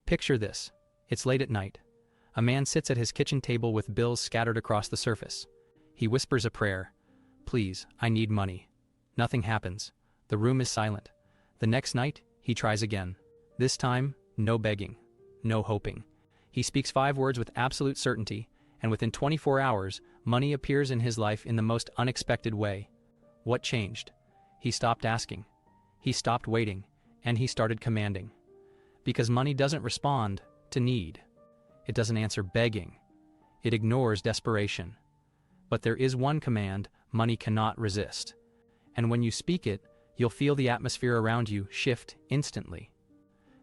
Picture this. It's late at night. A man sits at his kitchen table with bills scattered across the surface. He whispers a prayer. Please, I need money. Nothing happens. The room is silent. The next night, he tries again. This time, no begging. No hoping. He speaks 5 words with absolute certainty, and within 24 hours, money appears in his life in the most unexpected way. What changed? He stopped asking. He stopped waiting, and he started commanding. Because money doesn't respond to need. It doesn't answer begging. It ignores desperation. But there is one command money cannot resist. And when you speak it, you'll feel the atmosphere around you shift instantly.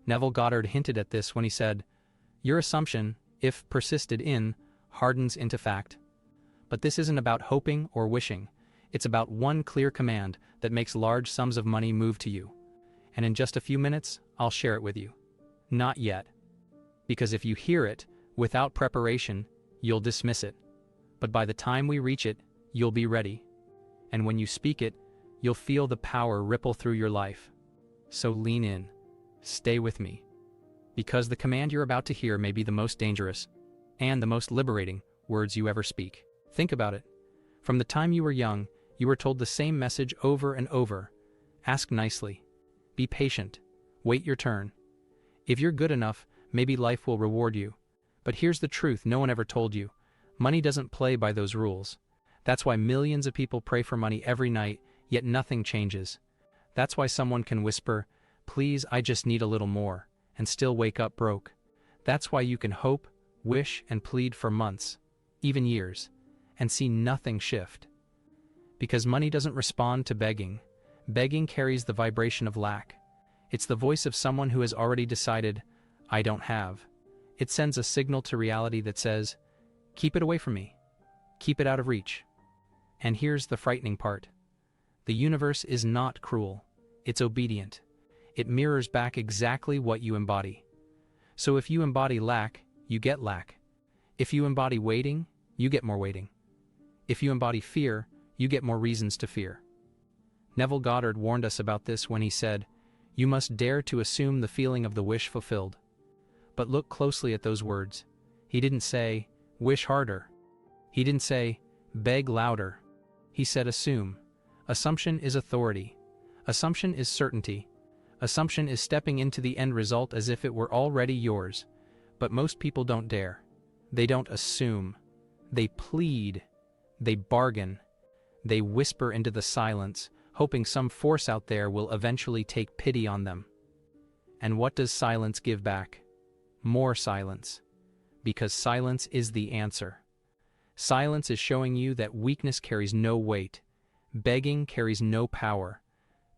Neville Goddard hinted at this when he said, "Your assumption, if persisted in, hardens into fact." But this isn't about hoping or wishing. It's about one clear command that makes large sums of money move to you. And in just a few minutes, I'll share it with you. Not yet. Because if you hear it, without preparation, you'll dismiss it. But by the time we reach it, you'll be ready. And when you speak it, you'll feel the power ripple through your life. So lean in. Stay with me. Because the command you're about to hear may be the most dangerous and the most liberating words you ever speak. Think about it. From the time you were young, you were told the same message over and over. Ask nicely. Be patient. Wait your turn. If you're good enough, maybe life will reward you. But here's the truth no one ever told you. Money doesn't play by those rules. That's why millions of people pray for money every night, yet nothing changes. That's why someone can whisper, "Please, I just need a little more," and still wake up broke. That's why you can hope, wish, and plead for months, even years, and see nothing shift. Because money doesn't respond to begging. Begging carries the vibration of lack. It's the voice of someone who has already decided, "I don't have." It sends a signal to reality that says, "Keep it away from me. Keep it out of reach." And here's the frightening part. The universe is not cruel. It's obedient. It mirrors back exactly what you embody. So if you embody lack, you get lack. If you embody waiting, you get more waiting. If you embody fear, you get more reasons to fear. Neville Goddard warned us about this when he said, "You must dare to assume the feeling of the wish fulfilled." But look closely at those words. He didn't say, "Wish harder." He didn't say, "Beg louder." He said, "Assume." Assumption is authority. Assumption is certainty. Assumption is stepping into the end result as if it were already yours. But most people don't dare. They don't assume. They plead. They bargain. They whisper into the silence, hoping some force out there will eventually take pity on them. And what does silence give back? More silence. Because silence is the answer. Silence is showing you that weakness carries no weight. Begging carries no power.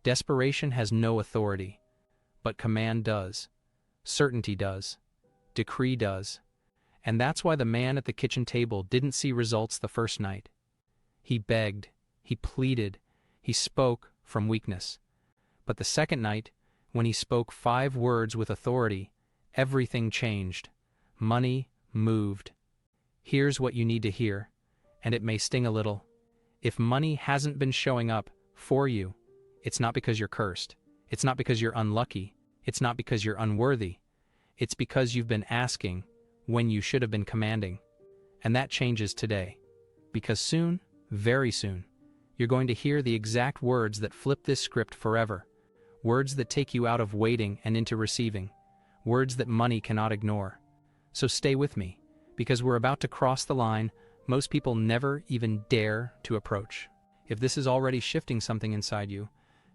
Desperation has no authority. But command does. Certainty does. Decree does. And that's why the man at the kitchen table didn't see results the first night. He begged. He pleaded. He spoke from weakness. But the second night, when he spoke 5 words with authority, everything changed. Money moved. Here's what you need to hear, and it may sting a little. If money hasn't been showing up for you, it's not because you're cursed. It's not because you're unlucky. It's not because you're unworthy. It's because you've been asking when you should have been commanding. And that changes today. Because soon, very soon, you're going to hear the exact words that flip this script forever. Words that take you out of waiting and into receiving. Words that money cannot ignore. So stay with me, because we're about to cross the line most people never even dare to approach. If this is already shifting something inside you,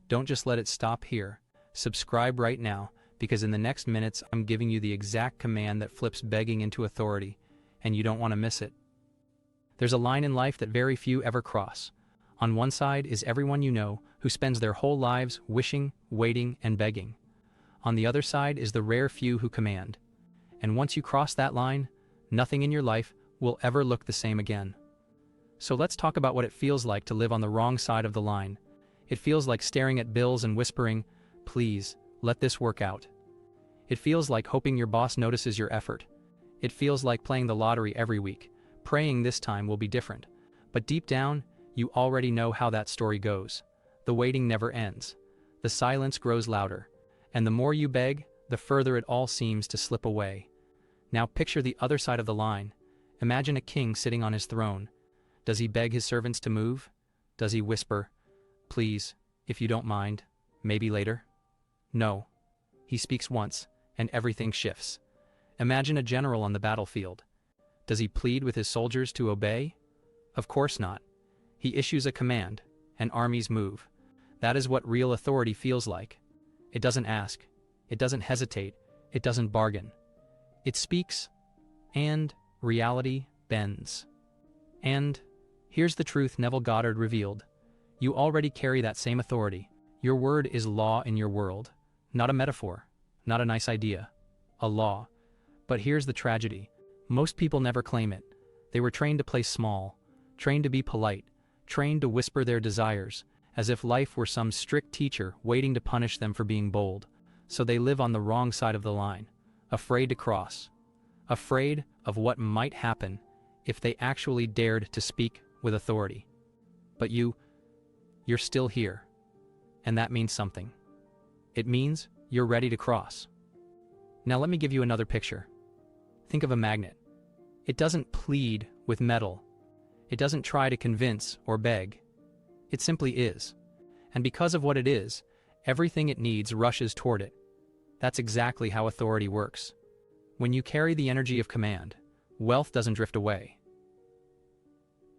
don't just let it stop here. Subscribe right now, because in the next minutes I'm giving you the exact command that flips begging into authority, and you don't want to miss it. There's a line in life that very few ever cross. On one side is everyone you know who spends their whole lives wishing, waiting, and begging. On the other side is the rare few who command. And once you cross that line, nothing in your life will ever look the same again. So let's talk about what it feels like to live on the wrong side of the line. It feels like staring at bills and whispering, "Please, let this work out." It feels like hoping your boss notices your effort. It feels like playing the lottery every week, praying this time will be different. But deep down, you already know how that story goes. The waiting never ends. The silence grows louder. And the more you beg, the further it all seems to slip away. Now picture the other side of the line. Imagine a king sitting on his throne. Does he beg his servants to move? Does he whisper, "Please, if you don't mind, maybe later"? No. He speaks once, and everything shifts. Imagine a general on the battlefield. Does he plead with his soldiers to obey? Of course not. He issues a command, and armies move. That is what real authority feels like. It doesn't ask. It doesn't hesitate. It doesn't bargain. It speaks, and reality bends. And here's the truth Neville Goddard revealed. You already carry that same authority. Your word is law in your world. Not a metaphor, not a nice idea. A law. But here's the tragedy. Most people never claim it. They were trained to play small, trained to be polite, trained to whisper their desires, as if life were some strict teacher waiting to punish them for being bold. So they live on the wrong side of the line, afraid to cross, afraid of what might happen if they actually dared to speak with authority. But you're still here, and that means something. It means you're ready to cross. Now let me give you another picture. Think of a magnet. It doesn't plead with metal. It doesn't try to convince or beg. It simply is. And because of what it is, everything it needs rushes toward it. That's exactly how authority works. When you carry the energy of command, wealth doesn't drift away.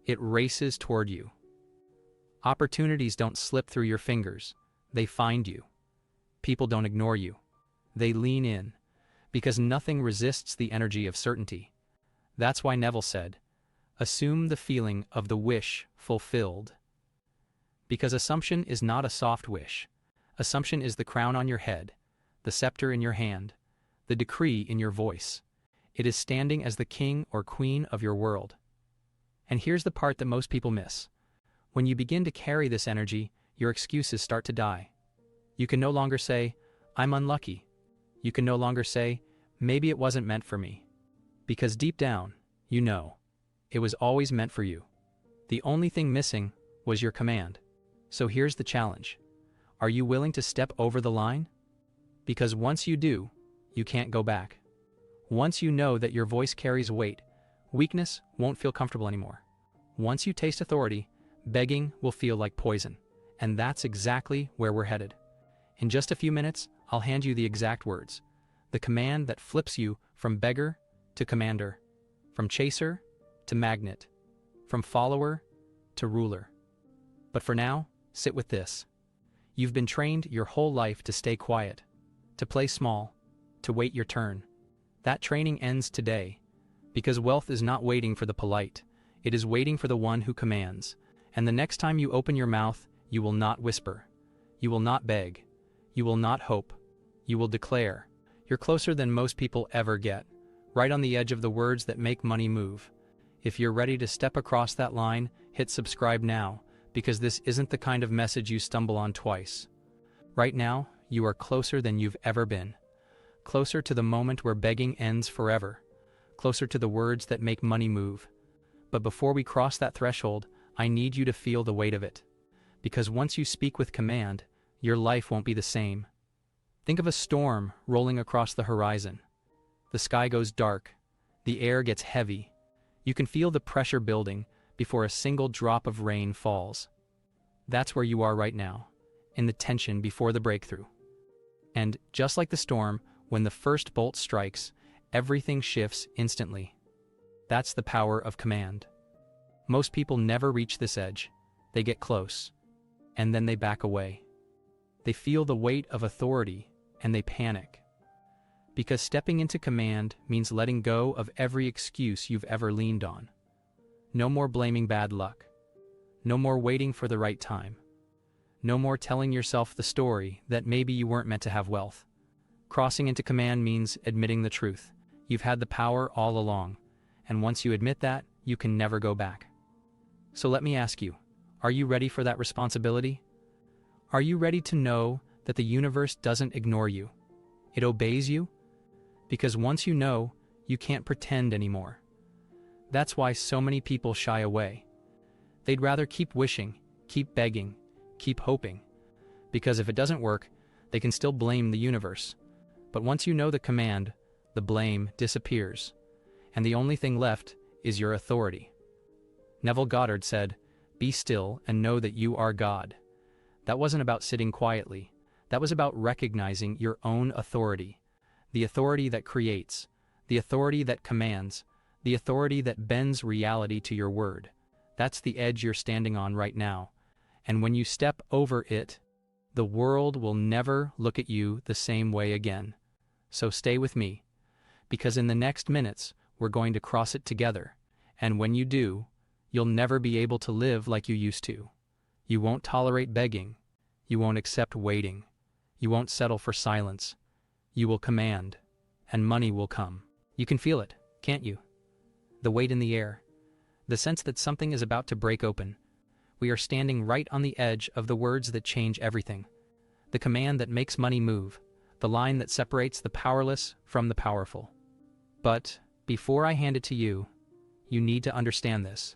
It races toward you. Opportunities don't slip through your fingers. They find you. People don't ignore you. They lean in, because nothing resists the energy of certainty. That's why Neville said, "Assume the feeling of the wish fulfilled." Because assumption is not a soft wish. Assumption is the crown on your head, the scepter in your hand, the decree in your voice. It is standing as the king or queen of your world. And here's the part that most people miss. When you begin to carry this energy, your excuses start to die. You can no longer say, "I'm unlucky." You can no longer say, "Maybe it wasn't meant for me." Because deep down, you know, it was always meant for you. The only thing missing was your command. So here's the challenge. Are you willing to step over the line? Because once you do, you can't go back. Once you know that your voice carries weight, weakness won't feel comfortable anymore. Once you taste authority, begging will feel like poison. And that's exactly where we're headed. In just a few minutes, I'll hand you the exact words. The command that flips you from beggar to commander, from chaser to magnet, from follower to ruler. But for now, sit with this. You've been trained your whole life to stay quiet, to play small, to wait your turn. That training ends today, because wealth is not waiting for the polite. It is waiting for the one who commands. And the next time you open your mouth, you will not whisper. You will not beg. You will not hope. You will declare. You're closer than most people ever get, right on the edge of the words that make money move. If you're ready to step across that line, hit subscribe now, because this isn't the kind of message you stumble on twice. Right now, you are closer than you've ever been. Closer to the moment where begging ends forever. Closer to the words that make money move. But before we cross that threshold, I need you to feel the weight of it. Because once you speak with command, your life won't be the same. Think of a storm rolling across the horizon. The sky goes dark. The air gets heavy. You can feel the pressure building before a single drop of rain falls. That's where you are right now, in the tension before the breakthrough. And just like the storm, when the first bolt strikes, everything shifts instantly. That's the power of command. Most people never reach this edge. They get close, and then they back away. They feel the weight of authority, and they panic. Because stepping into command means letting go of every excuse you've ever leaned on. No more blaming bad luck. No more waiting for the right time. No more telling yourself the story that maybe you weren't meant to have wealth. Crossing into command means admitting the truth. You've had the power all along, and once you admit that, you can never go back. So let me ask you, are you ready for that responsibility? Are you ready to know that the universe doesn't ignore you? It obeys you? Because once you know, you can't pretend anymore. That's why so many people shy away. They'd rather keep wishing, keep begging, keep hoping. Because if it doesn't work, they can still blame the universe. But once you know the command, the blame disappears, and the only thing left is your authority. Neville Goddard said, "Be still and know that you are God." That wasn't about sitting quietly. That was about recognizing your own authority. The authority that creates, the authority that commands, the authority that bends reality to your word. That's the edge you're standing on right now. And when you step over it, the world will never look at you the same way again. So stay with me, because in the next minutes, we're going to cross it together. And when you do, you'll never be able to live like you used to. You won't tolerate begging. You won't accept waiting. You won't settle for silence. You will command, and money will come. You can feel it, can't you? The weight in the air. The sense that something is about to break open. We are standing right on the edge of the words that change everything. The command that makes money move. The line that separates the powerless from the powerful. But before I hand it to you, you need to understand this.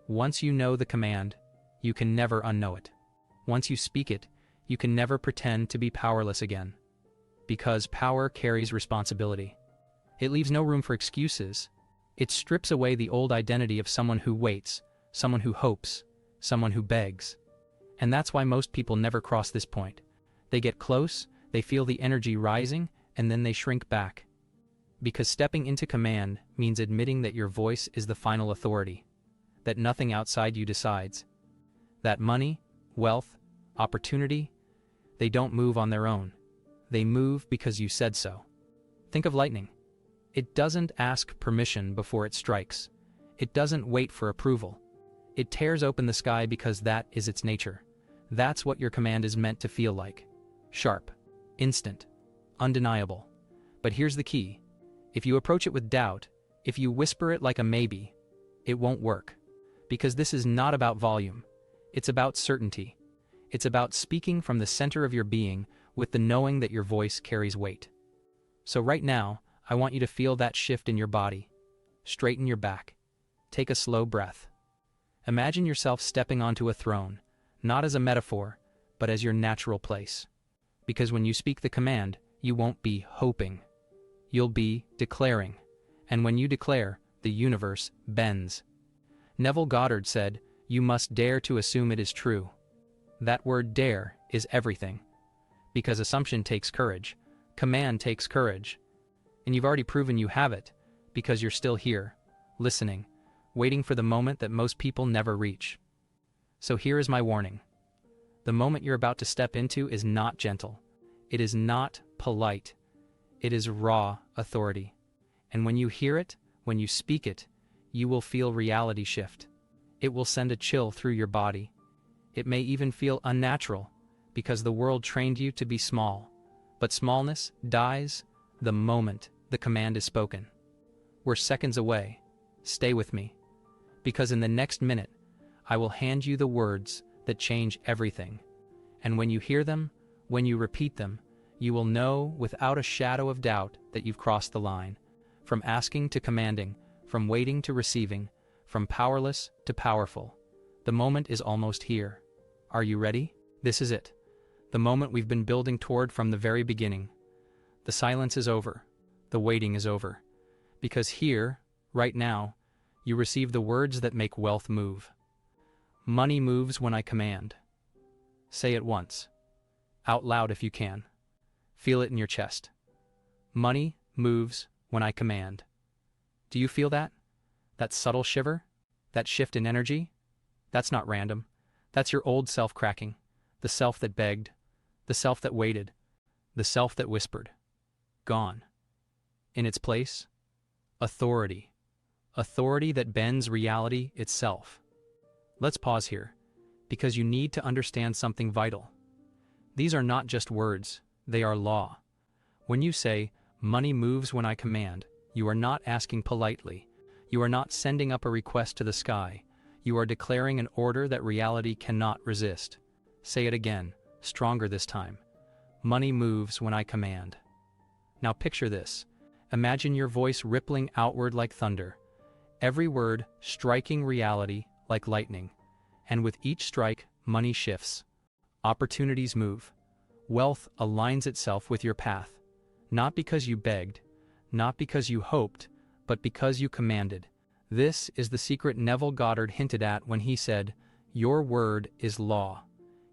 Once you know the command, you can never unknow it. Once you speak it, you can never pretend to be powerless again. Because power carries responsibility. It leaves no room for excuses. It strips away the old identity of someone who waits, someone who hopes, someone who begs. And that's why most people never cross this point. They get close, they feel the energy rising, and then they shrink back. Because stepping into command means admitting that your voice is the final authority. That nothing outside you decides. That money, wealth, opportunity, they don't move on their own. They move because you said so. Think of lightning. It doesn't ask permission before it strikes. It doesn't wait for approval. It tears open the sky because that is its nature. That's what your command is meant to feel like. Sharp, instant, undeniable. But here's the key. If you approach it with doubt, if you whisper it like a maybe, it won't work. Because this is not about volume. It's about certainty. It's about speaking from the center of your being with the knowing that your voice carries weight. So right now, I want you to feel that shift in your body. Straighten your back. Take a slow breath. Imagine yourself stepping onto a throne, not as a metaphor, but as your natural place. Because when you speak the command, you won't be hoping. You'll be declaring. And when you declare, the universe bends. Neville Goddard said, "You must dare to assume it is true." That word dare is everything. Because assumption takes courage. Command takes courage. And you've already proven you have it, because you're still here, listening, waiting for the moment that most people never reach. So here is my warning. The moment you're about to step into is not gentle. It is not polite. It is raw authority. And when you hear it, when you speak it, you will feel reality shift. It will send a chill through your body. It may even feel unnatural, because the world trained you to be small. But smallness dies the moment the command is spoken. We're seconds away. Stay with me. Because in the next minute, I will hand you the words that change everything. And when you hear them, when you repeat them, you will know without a shadow of doubt that you've crossed the line. From asking to commanding, from waiting to receiving, from powerless to powerful. The moment is almost here. Are you ready? This is it. The moment we've been building toward from the very beginning. The silence is over. The waiting is over. Because here, right now, you receive the words that make wealth move. Money moves when I command. Say it once. Out loud if you can. Feel it in your chest. Money moves when I command. Do you feel that? That subtle shiver? That shift in energy? That's not random. That's your old self cracking. The self that begged. The self that waited. The self that whispered. Gone. In its place, authority. Authority that bends reality itself. Let's pause here, because you need to understand something vital. These are not just words, they are law. When you say, "Money moves when I command," you are not asking politely. You are not sending up a request to the sky. You are declaring an order that reality cannot resist. Say it again, stronger this time. Money moves when I command. Now picture this. Imagine your voice rippling outward like thunder. Every word striking reality like lightning. And with each strike, money shifts. Opportunities move. Wealth aligns itself with your path. Not because you begged, not because you hoped, but because you commanded. This is the secret Neville Goddard hinted at when he said, "Your word is law."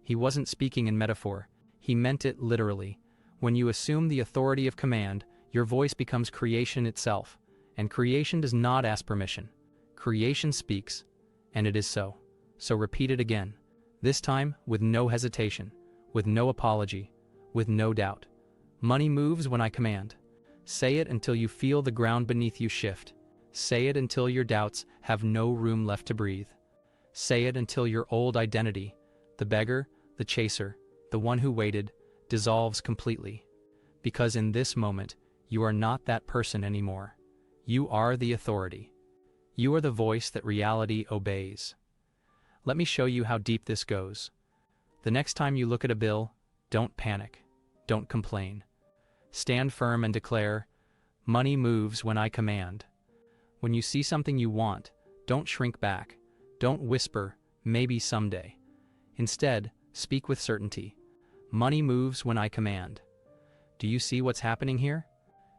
He wasn't speaking in metaphor, he meant it literally. When you assume the authority of command, your voice becomes creation itself, and creation does not ask permission. Creation speaks, and it is so. So repeat it again, this time with no hesitation, with no apology, with no doubt. Money moves when I command. Say it until you feel the ground beneath you shift. Say it until your doubts have no room left to breathe. Say it until your old identity, the beggar, the chaser, the one who waited, dissolves completely. Because in this moment, you are not that person anymore. You are the authority. You are the voice that reality obeys. Let me show you how deep this goes. The next time you look at a bill, don't panic. Don't complain. Stand firm and declare, "Money moves when I command." When you see something you want, don't shrink back. Don't whisper, "Maybe someday." Instead, speak with certainty. Money moves when I command. Do you see what's happening here?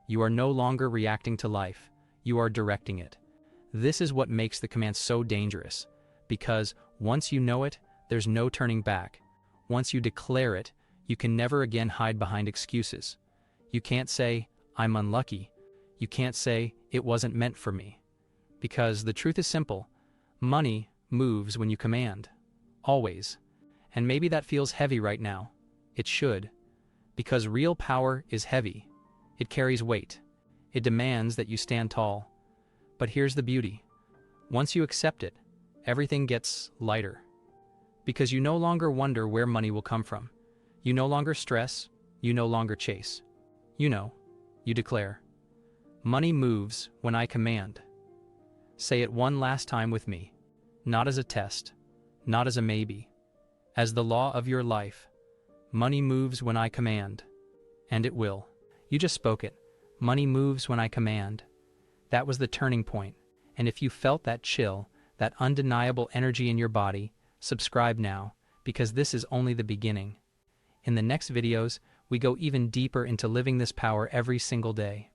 You are no longer reacting to life. You are directing it. This is what makes the command so dangerous. Because once you know it, there's no turning back. Once you declare it, you can never again hide behind excuses. You can't say, "I'm unlucky." You can't say, "It wasn't meant for me." Because the truth is simple. Money moves when you command. Always. And maybe that feels heavy right now. It should. Because real power is heavy. It carries weight. It demands that you stand tall. But here's the beauty. Once you accept it, everything gets lighter. Because you no longer wonder where money will come from. You no longer stress. You no longer chase. You declare. Money moves when I command. Say it one last time with me. Not as a test. Not as a maybe. As the law of your life. Money moves when I command. And it will. You just spoke it. Money moves when I command. That was the turning point. And if you felt that chill, that undeniable energy in your body, subscribe now, because this is only the beginning. In the next videos, we go even deeper into living this power every single day.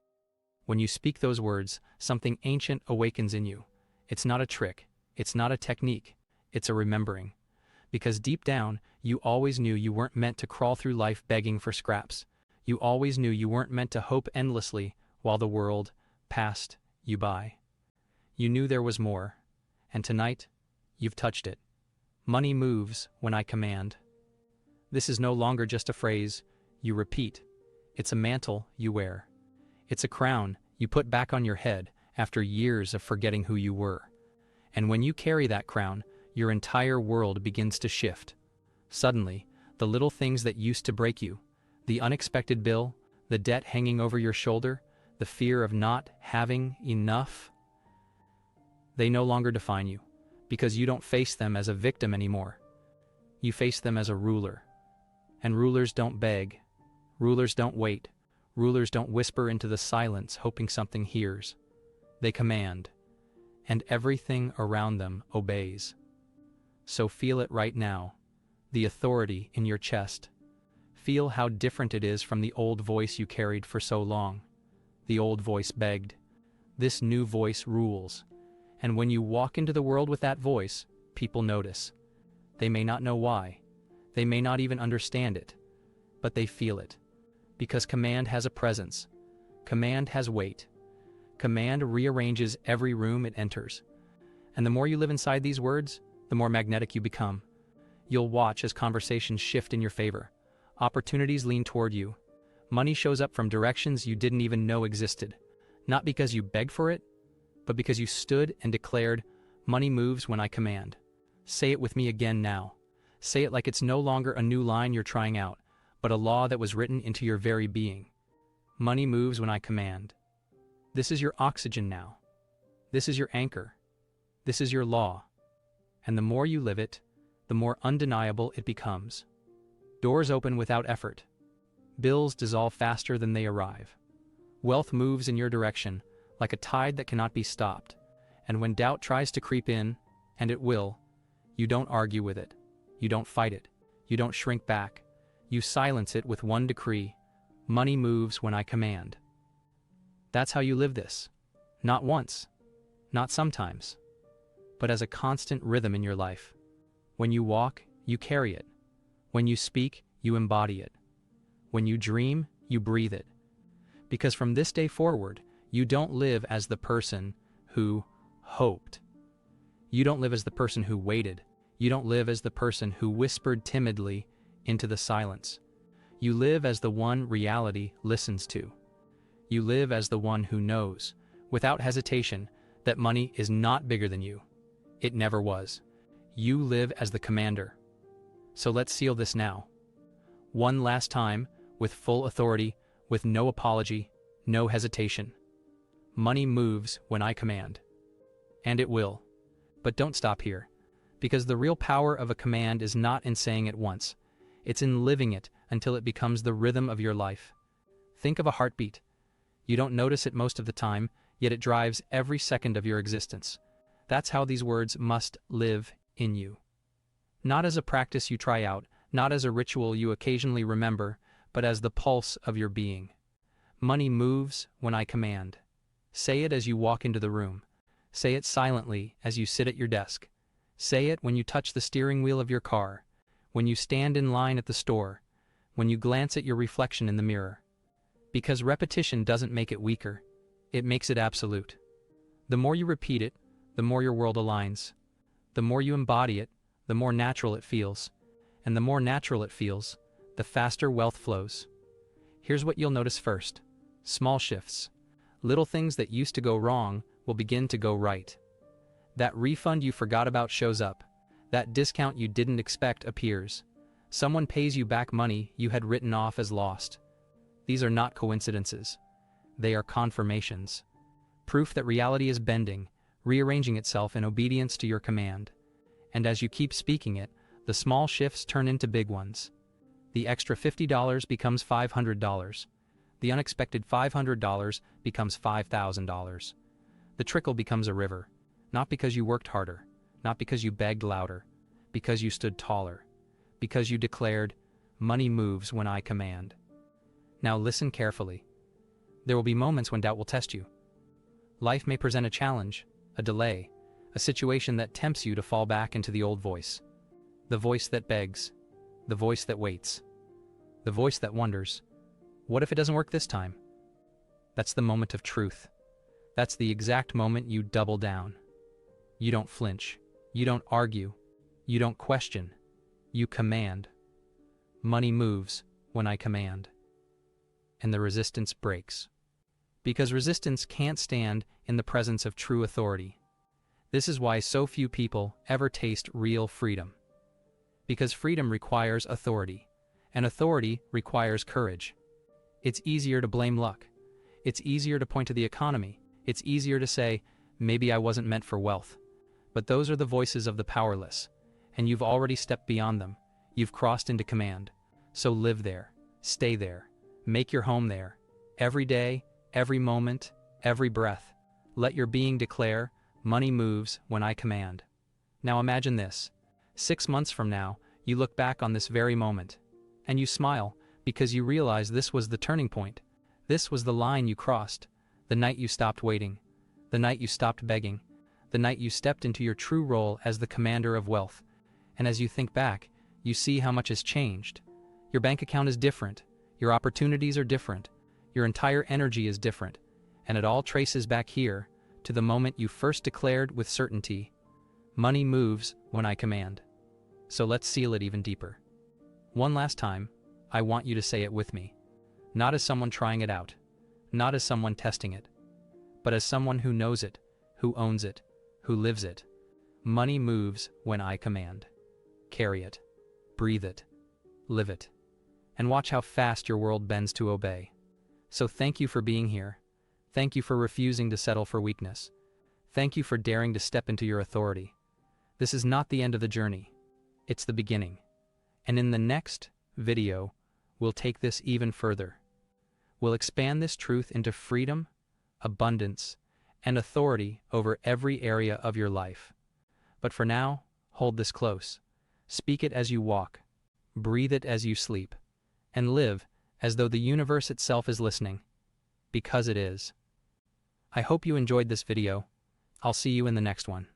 When you speak those words, something ancient awakens in you. It's not a trick. It's not a technique. It's a remembering. Because deep down, you always knew you weren't meant to crawl through life begging for scraps. You always knew you weren't meant to hope endlessly while the world passed you by. You knew there was more. And tonight, you've touched it. Money moves when I command. This is no longer just a phrase you repeat. It's a mantle you wear. It's a crown you put back on your head after years of forgetting who you were. And when you carry that crown, your entire world begins to shift. Suddenly, the little things that used to break you, the unexpected bill, the debt hanging over your shoulder, the fear of not having enough, they no longer define you, because you don't face them as a victim anymore. You face them as a ruler. And rulers don't beg. Rulers don't wait. Rulers don't whisper into the silence hoping something hears. They command. And everything around them obeys. So feel it right now, the authority in your chest. Feel how different it is from the old voice you carried for so long. The old voice begged. This new voice rules. And when you walk into the world with that voice, people notice. They may not know why. They may not even understand it. But they feel it. Because command has a presence. Command has weight. Command rearranges every room it enters. And the more you live inside these words, the more magnetic you become. You'll watch as conversations shift in your favor. Opportunities lean toward you. Money shows up from directions you didn't even know existed. Not because you begged for it, but because you stood and declared, "Money moves when I command." Say it with me again now. Say it like it's no longer a new line you're trying out, but a law that was written into your very being. Money moves when I command. This is your oxygen now. This is your anchor. This is your law. And the more you live it, the more undeniable it becomes. Doors open without effort. Bills dissolve faster than they arrive. Wealth moves in your direction, like a tide that cannot be stopped. And when doubt tries to creep in, and it will, you don't argue with it. You don't fight it. You don't shrink back. You silence it with one decree. Money moves when I command. That's how you live this. Not once, not sometimes, but as a constant rhythm in your life. When you walk, you carry it. When you speak, you embody it. When you dream, you breathe it. Because from this day forward, you don't live as the person who hoped. You don't live as the person who waited. You don't live as the person who whispered timidly into the silence. You live as the one reality listens to. You live as the one who knows, without hesitation, that money is not bigger than you. It never was. You live as the commander. So let's seal this now. One last time, with full authority, with no apology, no hesitation. Money moves when I command. And it will. But don't stop here. Because the real power of a command is not in saying it once. It's in living it until it becomes the rhythm of your life. Think of a heartbeat. You don't notice it most of the time, yet it drives every second of your existence. That's how these words must live in you. Not as a practice you try out, not as a ritual you occasionally remember, but as the pulse of your being. Money moves when I command. Say it as you walk into the room. Say it silently as you sit at your desk. Say it when you touch the steering wheel of your car, when you stand in line at the store, when you glance at your reflection in the mirror. Because repetition doesn't make it weaker, it makes it absolute. The more you repeat it, the more your world aligns. The more you embody it, the more natural it feels. And the more natural it feels, the faster wealth flows. Here's what you'll notice first. Small shifts. Little things that used to go wrong will begin to go right. That refund you forgot about shows up. That discount you didn't expect appears. Someone pays you back money you had written off as lost. These are not coincidences. They are confirmations. Proof that reality is bending, rearranging itself in obedience to your command. And as you keep speaking it, the small shifts turn into big ones. The extra $50 becomes $500. The unexpected $500 becomes $5,000. The trickle becomes a river, not because you worked harder, not because you begged louder, because you stood taller, because you declared, "Money moves when I command." Now listen carefully. There will be moments when doubt will test you. Life may present a challenge, a delay, a situation that tempts you to fall back into the old voice. The voice that begs, the voice that waits, the voice that wonders, what if it doesn't work this time? That's the moment of truth. That's the exact moment you double down. You don't flinch. You don't argue. You don't question. You command. Money moves when I command. And the resistance breaks. Because resistance can't stand in the presence of true authority. This is why so few people ever taste real freedom. Because freedom requires authority, and authority requires courage. It's easier to blame luck. It's easier to point to the economy. It's easier to say, maybe I wasn't meant for wealth. But those are the voices of the powerless, and you've already stepped beyond them. You've crossed into command. So live there. Stay there. Make your home there. Every day, every moment, every breath. Let your being declare, "Money moves when I command." Now imagine this. 6 months from now, you look back on this very moment, and you smile because you realize this was the turning point. This was the line you crossed, the night you stopped waiting, the night you stopped begging, the night you stepped into your true role as the commander of wealth. And as you think back, you see how much has changed. Your bank account is different, your opportunities are different, your entire energy is different, and it all traces back here to the moment you first declared with certainty, "Money moves when I command." So let's seal it even deeper. One last time, I want you to say it with me. Not as someone trying it out, not as someone testing it, but as someone who knows it, who owns it, who lives it. Money moves when I command. Carry it, breathe it, live it, and watch how fast your world bends to obey. So thank you for being here. Thank you for refusing to settle for weakness. Thank you for daring to step into your authority. This is not the end of the journey. It's the beginning. And in the next video, we'll take this even further. We'll expand this truth into freedom, abundance, and authority over every area of your life. But for now, hold this close. Speak it as you walk, breathe it as you sleep, and live as though the universe itself is listening. Because it is. I hope you enjoyed this video. I'll see you in the next one.